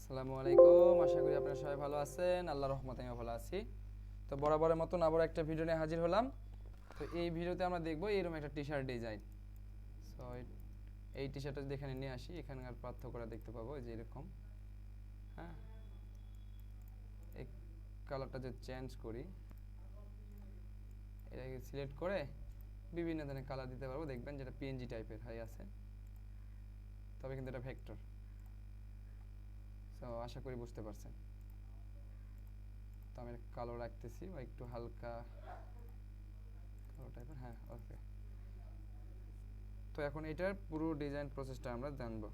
আসসালামু আলাইকুম, আশা করি আপনারা সবাই ভালো আছেন। আল্লাহর রহমতে আমিও ভালো আছি। তো বরাবরের মতন আবার একটা ভিডিও নিয়ে হাজির হলাম। তো এই ভিডিওতে আমরা দেখব এরকম একটা টি শার্ট ডিজাইন। সো এই টি শার্টটা যদি এখানে নিয়ে আসি, এখানকার পার্থক্যটা দেখতে পাবো যে এরকম। হ্যাঁ, এই কালারটা যদি চেঞ্জ করি, এটাকে সিলেক্ট করে বিভিন্ন ধরনের কালার দিতে পারবো। দেখবেন যেটা পিএনজি টাইপের হয়ে আছে, তবে কিন্তু এটা ভেক্টর। সো আশা করি বুঝতে পারছেন। তো আমি কালো রাখতেছি বা একটু হালকা কালো টাইপের। হ্যাঁ, ওকে। তো এখন এটার পুরো ডিজাইন প্রসেসটা আমরা জানবো।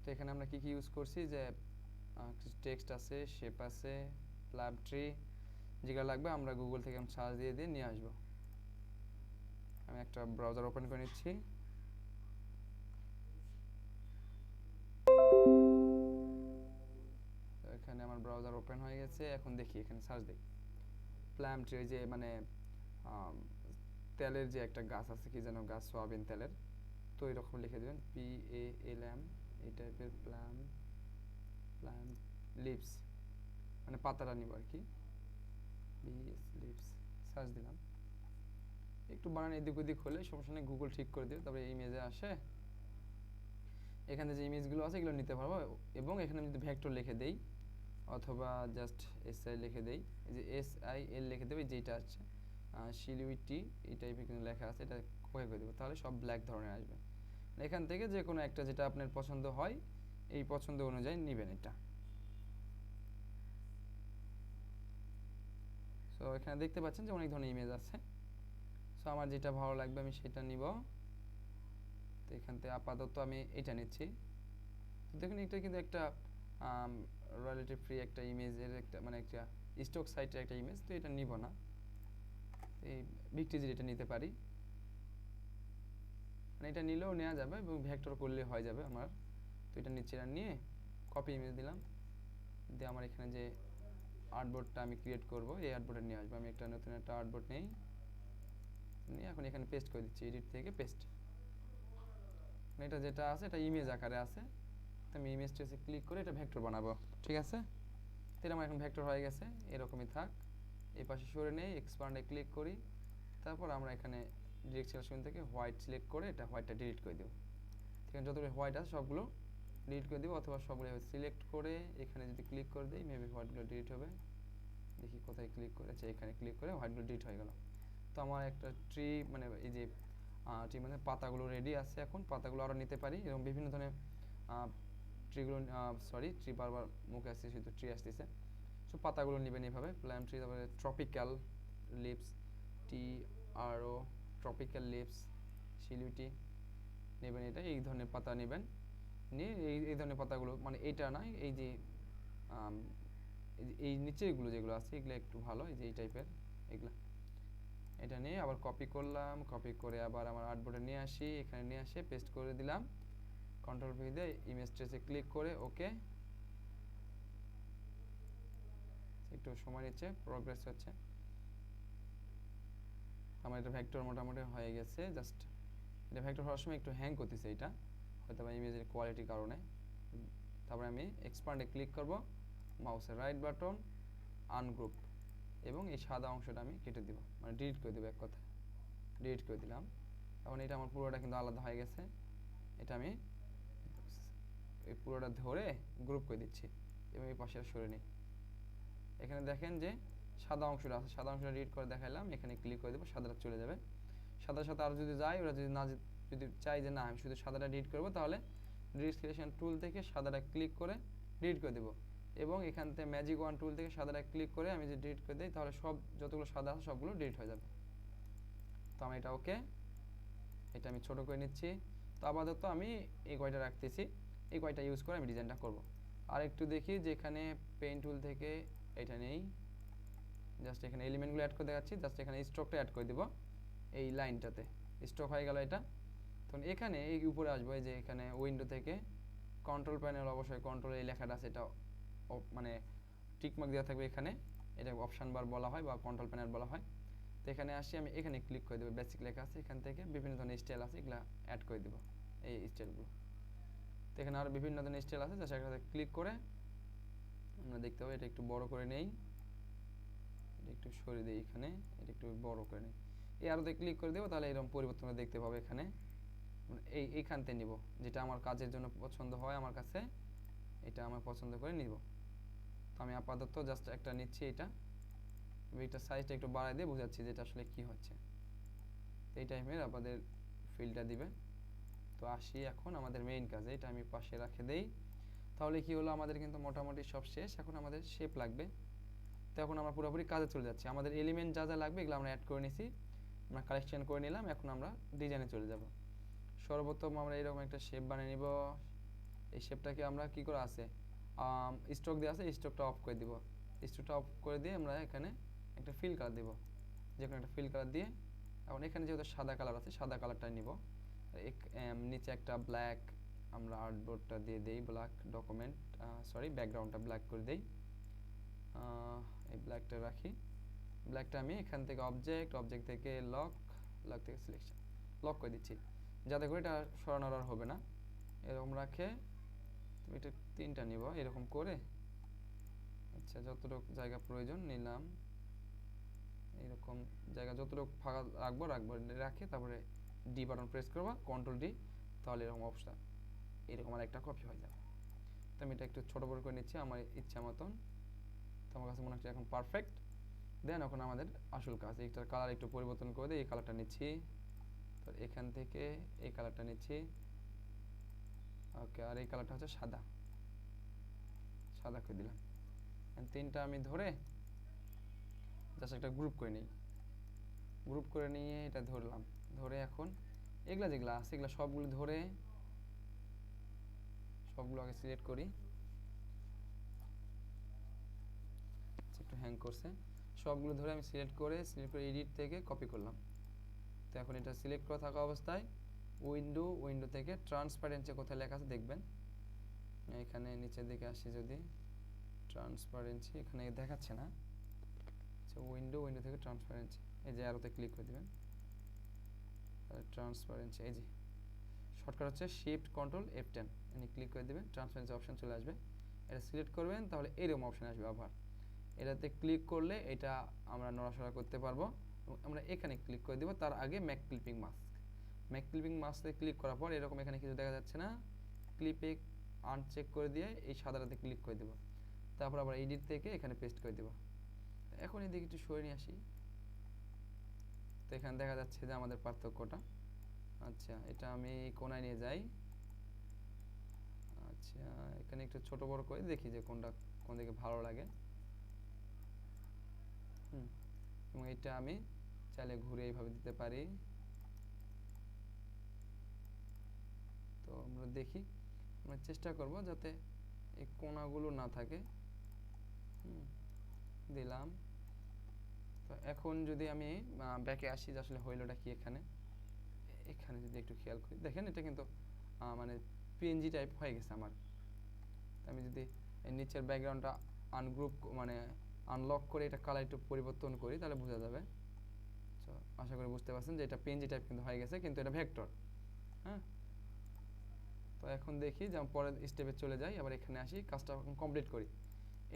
তো এখানে আমরা কি কি ইউজ করছি, যে টেক্সট আছে, শেপ আছে, প্লাব ট্রি, যেগুলো লাগবে আমরা গুগল থেকে সার্চ দিয়ে নিয়ে আসবো। আমি একটা ব্রাউজার ওপেন করে নিচ্ছি। তো এখানে আমার ব্রাউজার ওপেন হয়ে গেছে। এখন দেখি, এখানে সার্চ দিই প্লাম ট্রি, যে মানে তেলের যে একটা গাছ আছে, কি যেন গাছ, সোয়াবিন তেলের। তো এরকম লিখে দেবেন PALM, এই টাইপের প্লাম প্লাম লিভস, মানে পাতাটা নিব আর কি। লিভস সার্চ দিলাম। একটু বানান এদিক ওদিক হলে সমস্যা নেই, গুগল ঠিক করে দেবে। তারপরে ইমেজে আসে, এখানে যে ইমেজগুলো আছে এগুলো নিতে পারবো। এবং এখানে আমি যদি ভেক্টর লিখে দেই অথবা জাস্ট SI লিখে দেই, এই যে SIL লিখে দেবে, যেটা আছে শিলিউটি এই টাইপের কিন্তু লেখা আছে, এটা ওকে করে দেবো, তাহলে সব ব্ল্যাক ধরনের আসবে। এখান থেকে যে কোনো একটা যেটা আপনার পছন্দ হয়, এই পছন্দ অনুযায়ী নেবেন এটা। সো এখানে দেখতে পাচ্ছেন যে অনেক ধরনের ইমেজ আছে। সো আমার যেটা ভালো লাগবে আমি সেটা নিব। তো এখান থেকে আপাতত আমি এটা নিচ্ছি। তো দেখুন, এটা কিন্তু একটা রয়্যালটি ফ্রি একটা ইমেজের একটা, মানে একটা স্টক সাইটের একটা ইমেজ। তো এটা নিব না, এই ভিক্টিজির এটা নিতে পারি, মানে এটা নিলেও নেওয়া যাবে এবং ভেক্টর করলে হয়ে যাবে আমার। তো এটা নিচে নিয়ে কপি ইমেজ দিলাম, দিয়ে আমার এখানে যে আর্টবোর্ডটা আমি ক্রিয়েট করব, এই আর্টবোর্ডে নিয়ে আসবো। আমি একটা নতুন একটা আর্টবোর্ড নিয়ে এখন এখানে পেস্ট করে দিচ্ছি, এডিট থেকে পেস্ট। এটা যেটা আছে এটা ইমেজ আকারে আছে, তো আমি ইমেজটা ক্লিক করে এটা ভেক্টর বানাবো। ঠিক আছে, তাহলে আমার এখন ভেক্টর হয়ে গেছে, এরকমই থাক। এই পাশে সরে নেই, এক্সপান্ডে ক্লিক করি, তারপর আমরা এখানে ডিরেক্ট সিলেকশন থেকে হোয়াইট সিলেক্ট করে এটা হোয়াইটটা ডিলিট করে দেবো। ঠিক আছে, যতগুলো হোয়াইট আছে সবগুলো ডিলিট করে দেবো, অথবা সবগুলো সিলেক্ট করে এখানে যদি ক্লিক করে দিই, মেবি হোয়াইটগুলো ডিলিট হবে। দেখি কোথায় ক্লিক করেছে, এখানে ক্লিক করে হোয়াইটগুলো ডিলিট হয়ে গেল। তো আমার একটা ট্রি, মানে এই যে ট্রি মানে পাতাগুলো রেডি আছে। এখন পাতাগুলো আরও নিতে পারি, এবং বিভিন্ন ধরনের ট্রিগুলো, ট্রি বারবার মুখে আসছে, শুধু ট্রি আসতেছে। সো পাতাগুলো নেবেন এইভাবে, প্ল্যাম ট্রি। তারপরে tropical leaves, TRO, tropical leaves, silhouette নেবেন। এটা এই ধরনের পাতা নেবেন, নিয়ে এই ধরনের পাতাগুলো, মানে এইটা না, এই যে এই নিচেগুলো যেগুলো আছে এগুলো একটু ভালো, এই যে এই টাইপের এগুলো। এটা নিয়ে আবার কপি করলাম, কপি করে আবার আমার আর্টবোর্ডে নিয়ে আসি, এখানে নিয়ে আসে পেস্ট করে দিলাম। কন্ট্রোল ভি দিয়ে ইমেজ ট্রেসে ক্লিক করে ওকে। একটু সময় নিচ্ছে, প্রোগ্রেস হচ্ছে। আমার এটা ভেক্টর মোটামুটি হয়ে গেছে। জাস্ট এটা ভেক্টর হওয়ার সময় একটু হ্যাং করতেছে, এটা হয়তো বা ইমেজের কোয়ালিটির কারণে। তারপরে আমি এক্সপান্ডে ক্লিক করব, মাউসের রাইট বাটন, আনগ্রুপ, এবং এই সাদা অংশটা আমি কেটে দিব, মানে ডিলিট করে দেবো, এক কথায় ডিলিট করে দিলাম। এখন এটা আমার পুরোটা কিন্তু আলাদা হয়ে গেছে। এটা আমি এই পুরোটা ধরে গ্রুপ করে দিচ্ছি এবং এই পাশে সরে নিই। এখানে দেখেন যে সাদা অংশটা আছে, সাদা অংশটা ডিলিট করে দেখাইলাম। এখানে ক্লিক করে দেবো, সাদাটা চলে যাবে। সাদার সাথে আর যদি যায়, ওরা যদি না, যদি চাই যে না আমি শুধু সাদাটা ডিলিট করবো, তাহলে ডিলিট সিলেকশন টুল থেকে সাদাটা ক্লিক করে ডিলিট করে দেবো। এবং এখান থেকে ম্যাজিক ওয়ান টুল থেকে সাদাটা ক্লিক করে আমি যদি ডিলিট করে দিই, তাহলে সব যতগুলো সাদা আছে সবগুলো ডিলিট হয়ে যাবে। তো আমি এটা ওকে, এটা আমি ছোটো করে নিচ্ছি। তো আপাতত আমি এই কয়টা রাখতেছি, এই কয়টা ইউজ করে আমি ডিজাইনটা করব। আর একটু দেখি যে এখানে পেইন্ট টুল থেকে এটা নেই, জাস্ট এখানে এলিমেন্টগুলো অ্যাড করে দেখাচ্ছি। জাস্ট এখানে স্ট্রোকটা অ্যাড করে দিব, এই লাইনটাতে স্ট্রোক হয়ে গেল এটা। তখন এখানে এই উপরে আসবো, এই যে এখানে উইন্ডো থেকে কন্ট্রোল প্যানেল, অবশ্যই কন্ট্রোল এই লেখাটা আছে, এটা মানে টিকমার্ক দেওয়া থাকবে এখানে, এটা অপশান বার বলা হয় বা কন্ট্রোল প্যানেল বলা হয়। তো এখানে আসি, আমি এখানে ক্লিক করে দেবো, বেসিক লেখা আছে, এখান থেকে বিভিন্ন ধরনের স্টাইল আছে, এগুলো অ্যাড করে দেবো, এই স্টাইলগুলো। তো এখানে আরও বিভিন্ন ধরনের স্টাইল আছে, জাস্ট একটা ক্লিক করে আমরা দেখতে পাবো। এটা একটু বড় করে নেই, এটা একটু সরিয়ে দিই, এখানে এটা একটু বড় করে নেই, এই আরোতে ক্লিক করে দেবো, তাহলে এরকম পরিবর্তন দেখতে পাবো এখানে। এইখানতে নিব, যেটা আমার কাজের জন্য পছন্দ হয় আমার কাছে, এটা আমার পছন্দ করে নিব। তো আমি আপাতত জাস্ট একটা নিচ্ছি, এটা সাইজটা একটু বাড়াই দিয়ে বোঝাচ্ছি যেটা আসলে কি হচ্ছে। তো এই টাইপের আপনাদের ফিলটা দিবে। তো আসি এখন আমাদের মেইন কাজে, এটা আমি পাশে রাখে দেই। তাহলে কি হলো, আমাদের কিন্তু মোটামুটি সব শেষ। এখন আমাদের শেপ লাগবে। তো এখন আমরা পুরোপুরি কাজে চলে যাচ্ছি। আমাদের এলিমেন্ট যা যা লাগবে এগুলো আমরা অ্যাড করে নিছি, আমরা কালেকশন করে নিলাম। এখন আমরা ডিজাইনে চলে যাব। সর্বপ্রথম আমরা এরকম একটা শেপ বানিয়ে নিব। এই শেপটাকে আমরা কি করে আছে স্ট্রোক দিয়ে আছে, স্ট্রোকটা অফ করে দিব। স্ট্রোকটা অফ করে দিয়ে আমরা এখানে একটা ফিল কালার দিব, যে কোনো একটা ফিল কালার দিয়ে। এখন এখানে যেহেতু সাদা কালার আছে, সাদা কালারটাই নিব। নিচে একটা ব্ল্যাক আমরা আর্টবোর্ডটা দিয়ে দেই, ব্ল্যাক ডকুমেন্ট ব্যাকগ্রাউন্ডটা ব্ল্যাক করে দেই। এই ব্ল্যাকটা রাখি। ব্ল্যাকটা আমি এখান থেকে অবজেক্ট থেকে লক থেকে সিলেকশন লক করে দিচ্ছি, যাতে করে এটা সরানোর আর হবে না। এরকম রাখে তুমি এটা 3টা নিব এরকম করে। আচ্ছা, যতটুকু জায়গা প্রয়োজন নিলাম, এরকম জায়গা যতটুকু ফাঁকা রাখবো রাখে তারপরে ডি বাটন প্রেস করবা, কন্ট্রোল ডি, তাহলে এরকম অবস্থা, এরকম আর একটা কপি হয়ে যাবে। তো আমি এটা একটু ছোট বড় করে নিচ্ছি আমার ইচ্ছা মতন। তো আমার কাছে মনে হচ্ছে এখন পারফেক্ট। দেন এখন আমাদের আসল কাজ, এইটার কালার একটু পরিবর্তন করে দিই। এই কালারটা নিচ্ছি, তো এখান থেকে এই কালারটা নিচ্ছি। ওকে, আর এই কালারটা হচ্ছে সাদা করে দিলাম। 3টা আমি ধরে জাস্ট একটা গ্রুপ করে নিই। গ্রুপ করে নিয়ে এটা ধরলাম, ধরে এখন এগুলা যেগুলো আছে এগুলো সবগুলো ধরে সবগুলো আগে সিলেক্ট করি। একটু হ্যাং করছে। সবগুলো ধরে আমি সিলেক্ট করে এডিট থেকে কপি করলাম। তো এখন এটা সিলেক্ট করা থাকা অবস্থায় উইন্ডো থেকে ট্রান্সপারেন্সি কোথায় লেখা আছে দেখবেন, এখানে নিচের দিকে আসি, যদি ট্রান্সপারেন্সি এখানে দেখাচ্ছে না। আচ্ছা, উইন্ডো থেকে ট্রান্সপারেন্সি, এই যে অ্যারোতে ক্লিক করে দিবেন। ট্রান্সপারেন্সি এই যে শর্টকাট হচ্ছে শিফট কন্ট্রোল F10, এখানে ক্লিক করে দিবেন, ট্রান্সপারেন্সি অপশন চলে আসবে। এটা সিলেক্ট করবেন, তাহলে এরকম অপশন আসবে। আবার এটাতে ক্লিক করলে এটা আমরা নড়াচড়া করতে পারবো। এবং আমরা এখানে ক্লিক করে দিব, তার আগে ম্যাক ক্লিপিং মাস্কে ক্লিক করার পর এরকম এখানে কিছু দেখা যাচ্ছে না, ক্লিপে আনচেক করে দিয়ে এই সাদাটাতে ক্লিক করে দেব। তারপর আবার এডিট থেকে এখানে পেস্ট করে দেব। এখন এদিকে একটু সরিয়ে নিয়ে আসি। তো এখানে দেখা যাচ্ছে যে আমাদের পার্থক্যটা। আচ্ছা, এটা আমি কোনায় নিয়ে যাই। আচ্ছা, এখানে একটু ছোট বড় করে দেখি যে কোন দিকে ভালো লাগে। এবং এটা আমি চাইলে ঘুরে এইভাবে দিতে পারি। তো আমরা দেখি, আমরা চেষ্টা করব যাতে এই কোনাগুলো না থাকে। দিলাম। তো এখন যদি আমি ব্যাকে আসি, যে আসলে হইলোটা কি এখানে যদি একটু খেয়াল করি, দেখেন এটা কিন্তু মানে পিএনজি টাইপ হয়ে গেছে আমার। আমি যদি এর নিচের ব্যাকগ্রাউন্ডটা আনলক করে এটা কালার একটু পরিবর্তন করি, তাহলে বোঝা যাবে। তো আশা করি বুঝতে পারছেন যে এটা পিএনজি টাইপ কিন্তু হয়ে গেছে, কিন্তু এটা ভেক্টর। হ্যাঁ, তো এখন দেখি যে পরের স্টেপে চলে যাই, আবার এখানে আসি, কাজটা কমপ্লিট করি।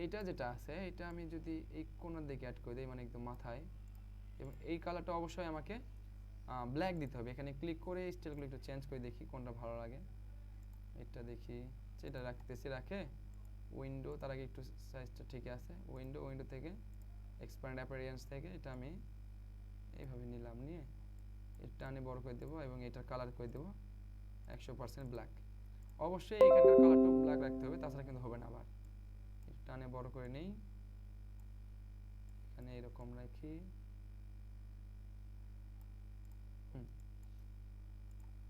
এইটা যেটা আছে এটা আমি যদি এই কোণার দিকে অ্যাড করে দিই, মানে একদম মাথায়, এবং এই কালারটা অবশ্যই আমাকে ব্ল্যাক দিতে হবে। এখানে ক্লিক করে স্টাইলগুলো একটু চেঞ্জ করে দেখি কোনটা ভালো লাগে। এটা দেখি, যেটা রাখে উইন্ডো, তার আগে একটু সাইজটা ঠিক আছে। উইন্ডো থেকে এক্সপ্যান্ড অ্যাপিয়ারেন্স থেকে এটা আমি এইভাবে নিলাম, নিয়ে এটা আমি বড় করে দেবো এবং এটার কালার করে দেবো 100% ব্ল্যাক। অবশ্যই এখানকার কালারটা ব্ল্যাক রাখতে হবে, তাছাড়া কিন্তু হবে না। আবার এটা আমি বড় করে নেই, এখানে এরকম রাখি।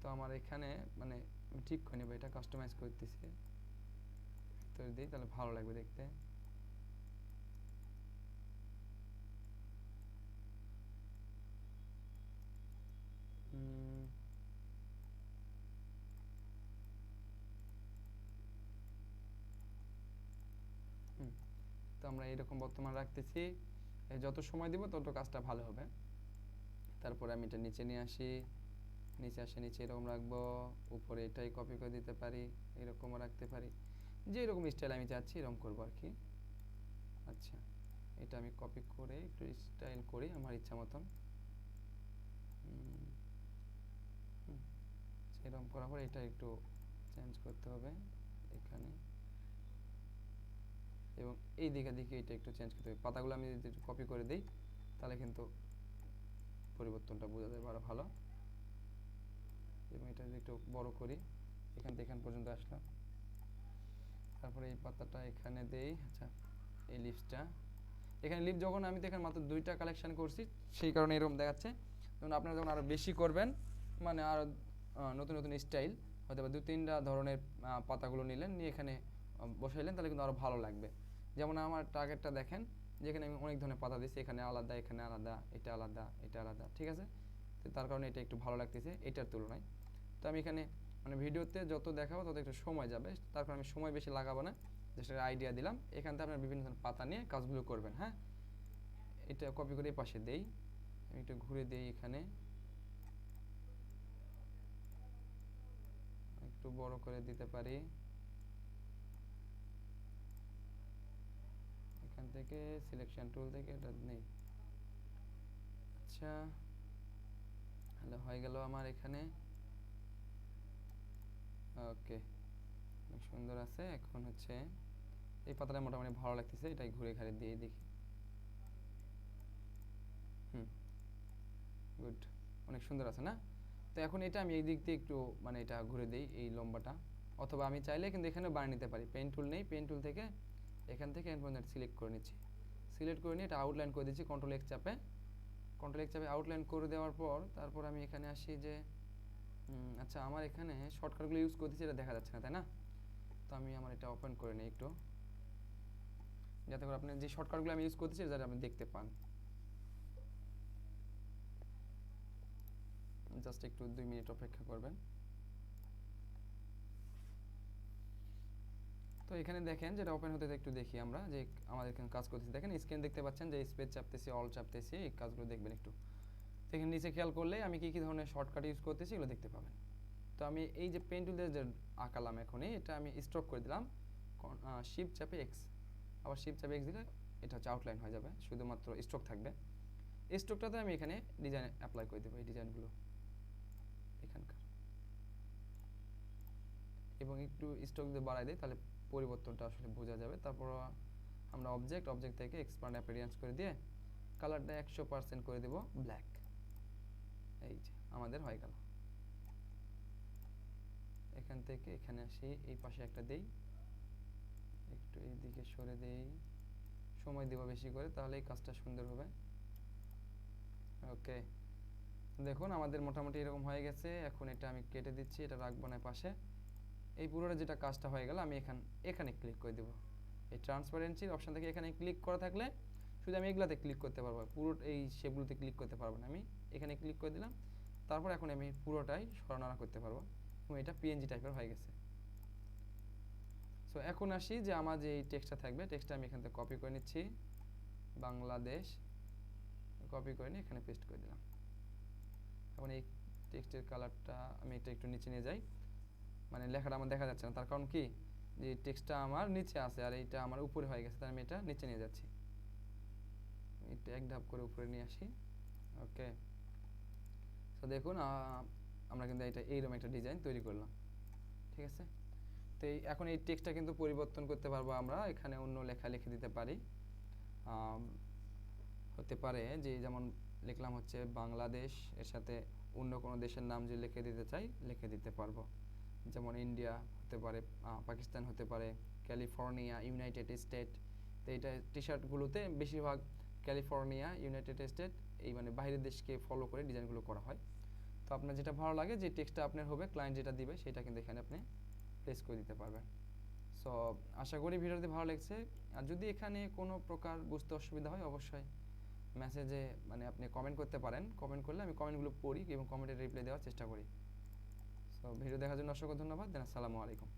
তো আমার এখানে মানে আমি ঠিক করে নেবো, এটা কাস্টমাইজ করতেছি, ভিতরে দিই, তাহলে ভালো লাগবে দেখতে। তো আমরা এরকম বর্তমান রাখতেছি, যত সময় দিব তত কাজটা ভালো হবে। তারপরে আমি এটা নিচে নিয়ে আসি, নিচে আসে নিচে এরকম রাখবো, উপরে এটাই কপি করে দিতে পারি, এরকমও রাখতে পারি, যে এরকম স্টাইল আমি চাচ্ছি এরকম করবো আর কি। আচ্ছা, এটা আমি কপি করে একটু স্টাইল করি আমার ইচ্ছা মতন। এরকম করার পর এটা একটু চেঞ্জ করতে হবে এখানে, এবং এই দিকে এটা একটু চেঞ্জ করতে হবে। পাতাগুলো আমি যদি কপি করে দিই তাহলে কিন্তু পরিবর্তনটা বোঝা যাবে আরো ভালো। এবং এটা যদি একটু বড় করি, এখান থেকে এখান পর্যন্ত আসলাম, তারপরে এই পাতাটা এখানে দেই। আচ্ছা, এই লিভসটা এখানে লিভ যখন আমি দেখেন মাত্র 2টা কালেকশন করছি, সেই কারণে এরকম দেখাচ্ছে। যেমন আপনারা যখন আরো বেশি করবেন, মানে আরো নতুন নতুন স্টাইল হয়তো বা 2-3টা ধরনের পাতাগুলো নিলেন, নিয়ে এখানে বসাইলেন, তাহলে কিন্তু আরো ভালো লাগবে। যেমন আমার টার্গেটটা দেখেন, যেখানে আমি অনেক ধরনের পাতা দিচ্ছি, এখানে আলাদা, এখানে আলাদা, এটা আলাদা, এটা আলাদা, ঠিক আছে। তো তার কারণে এটা একটু ভালো লাগতেছে এটার তুলনায়। তো আমি এখানে মানে ভিডিওতে যত দেখাবো তত একটু সময় যাবে, তারপর আমি সময় বেশি লাগাবো না, জাস্ট একটা আইডিয়া দিলাম। এখান থেকে আপনার বিভিন্ন ধরনের পাতা নিয়ে কাজগুলো করবেন। হ্যাঁ, এটা কপি করে এই পাশে দেই, আমি একটু ঘুরে দেই, এখানে একটু বড় করে দিতে পারি। এখান থেকে সিলেকশন টুল থেকে এটা নেই। আচ্ছা, তাহলে হয়ে গেল আমার এখানে। ওকে, অনেক সুন্দর আছে। এখন হচ্ছে এই পাতাটা মোটামুটি ভালো লাগতেছে, এটাই ঘুরে ঘাড়ে দিয়ে দেখি। গুড, অনেক সুন্দর আছে না? তো এখন এটা আমি এই দিক দিয়ে একটু মানে এটা ঘুরে দেই, এই লম্বাটা। অথবা আমি চাইলে কিন্তু এখানে বানিয়ে নিতে পারি। পেন টুল নেই, পেন টুল থেকে এখান থেকে এন পর্যন্ত সিলেক্ট করে নিচ্ছি। সিলেক্ট করে নিয়ে এটা আউটলাইন করে দিচ্ছি কন্ট্রোল এক্স চাপে। কন্ট্রোল এক্স চাপে আউটলাইন করে দেওয়ার পর তারপর আমি এখানে আসি যে আচ্ছা, আমার এখানে শর্টকাটগুলো ইউজ করতেছি, এটা দেখা যাচ্ছে না, তাই না? তো আমি আমার এটা ওপেন করে নিই একটু, যাতে করে আপনি যে শর্টকাটগুলো আমি ইউজ করতেছি যাতে আপনি দেখতে পান। জাস্ট একটু 2 মিনিট অপেক্ষা করবেন। তো এখানে দেখেন যেটা ওপেন হতে একটু দেখি আমরা যে আমাদের এখানে কাজ করতেছি। দেখেন স্ক্রিন দেখতে পাচ্ছেন যে স্পেস চাপতেছি, অল চাপতেছি, এই কাজগুলো দেখবেন একটু। তো এখানে নিচে খেয়াল করলে আমি কি কি ধরনের শর্টকাট ইউজ করতেছি এগুলো দেখতে পাবেন। তো আমি এই যে পেন টুল দিয়ে যে আঁকালাম এখনই, এটা আমি স্ট্রোক করে দিলাম, শিফট চাপে এক্স, আবার শিফট চাপে এক্স দিলে এটা হচ্ছে আউটলাইন হয়ে যাবে, শুধুমাত্র স্ট্রোক থাকবে। এই স্ট্রোকটাতে আমি এখানে ডিজাইন অ্যাপ্লাই করে দেবো, এই ডিজাইনগুলো এখানকার, এবং একটু স্ট্রোক দিয়ে বাড়াই দিই, তাহলে পরিবর্তনটা আসলে বোঝা যাবে। তারপর আমরা অবজেক্ট থেকে এক্সপ্যান্ড অ্যাপিয়ারেন্স করে দিয়ে কালারটা 100% করে দেব ব্ল্যাক। এই যে আমাদের হয়ে গেল। এখান থেকে এখানে আসি, এই পাশে একটা দেই, একটু এই দিকে সরে দেই, সময় দেব বেশি করে, তাহলে এই কাজটা সুন্দর হবে। ওকে, দেখুন আমাদের মোটামুটি এরকম হয়ে গেছে। এখন এটা আমি কেটে দিচ্ছি, এটা রাখবো না পাশে। এই পুরোটা যেটা কাজটা হয়ে গেল, আমি এখানে ক্লিক করে দেবো। এই ট্রান্সপারেন্সির অপশন থেকে এখানে ক্লিক করা থাকলে শুধু আমি এগুলাতে ক্লিক করতে পারবো, পুরো এই শেপগুলোতে ক্লিক করতে পারবো না। আমি এখানে ক্লিক করে দিলাম, তারপর এখন আমি পুরোটাই সরানোড়া করতে পারবো, এবং এটা পিএনজি টাইপের হয়ে গেছে। সো এখন আসি যে আমার যে এই টেক্সটটা থাকবে, টেক্সটটা আমি এখান থেকে কপি করে নিচ্ছি, বাংলাদেশ, কপি করে নিয়ে এখানে পেস্ট করে দিলাম। এখন এই টেক্সটের কালারটা আমি এটা একটু নিচে নিয়ে যাই, মানে লেখাটা আমার দেখা যাচ্ছে না, তার কারণ কি যে টেক্সটটা আমার নিচে আছে আর এইটা আমার উপরে হয়ে গেছে, তাই আমি এটা নিচে নিয়ে যাচ্ছি। এটা এক ধাপ করে উপরে নিয়ে আসি। ওকে, তো দেখুন আমরা কিন্তু এটা এইরকম একটা ডিজাইন তৈরি করলাম, ঠিক আছে। তো এখন এই টেক্সটটা কিন্তু পরিবর্তন করতে পারবো আমরা, এখানে অন্য লেখা লিখে দিতে পারি। হতে পারে যে যেমন লিখলাম হচ্ছে বাংলাদেশ, এর সাথে অন্য কোনো দেশের নাম যদি লিখে দিতে চাই লিখে দিতে পারবো, যেমন ইন্ডিয়া হতে পারে, পাকিস্তান হতে পারে, ক্যালিফোর্নিয়া, ইউনাইটেড স্টেট। তো এইটা টি শার্টগুলোতে বেশিরভাগ ক্যালিফোর্নিয়া, ইউনাইটেড স্টেট, এই মানে বাইরের দেশকে ফলো করে ডিজাইনগুলো করা হয়। তো আপনার যেটা ভালো লাগে, যে টেক্সটটা আপনার হবে, ক্লায়েন্ট যেটা দিবে সেটা কিন্তু এখানে আপনি প্লেস করে দিতে পারবেন। সো আশা করি ভিডিওটি ভালো লাগছে। আর যদি এখানে কোনো প্রকার বুঝতে অসুবিধা হয় অবশ্যই মেসেজে মানে আপনি কমেন্ট করতে পারেন, কমেন্ট করলে আমি কমেন্টগুলো পড়ি এবং কমেন্টে রিপ্লাই দেওয়ার চেষ্টা করি। সো ভিডিও দেখার জন্য অসংখ্য ধন্যবাদ। আসসালামু আলাইকুম।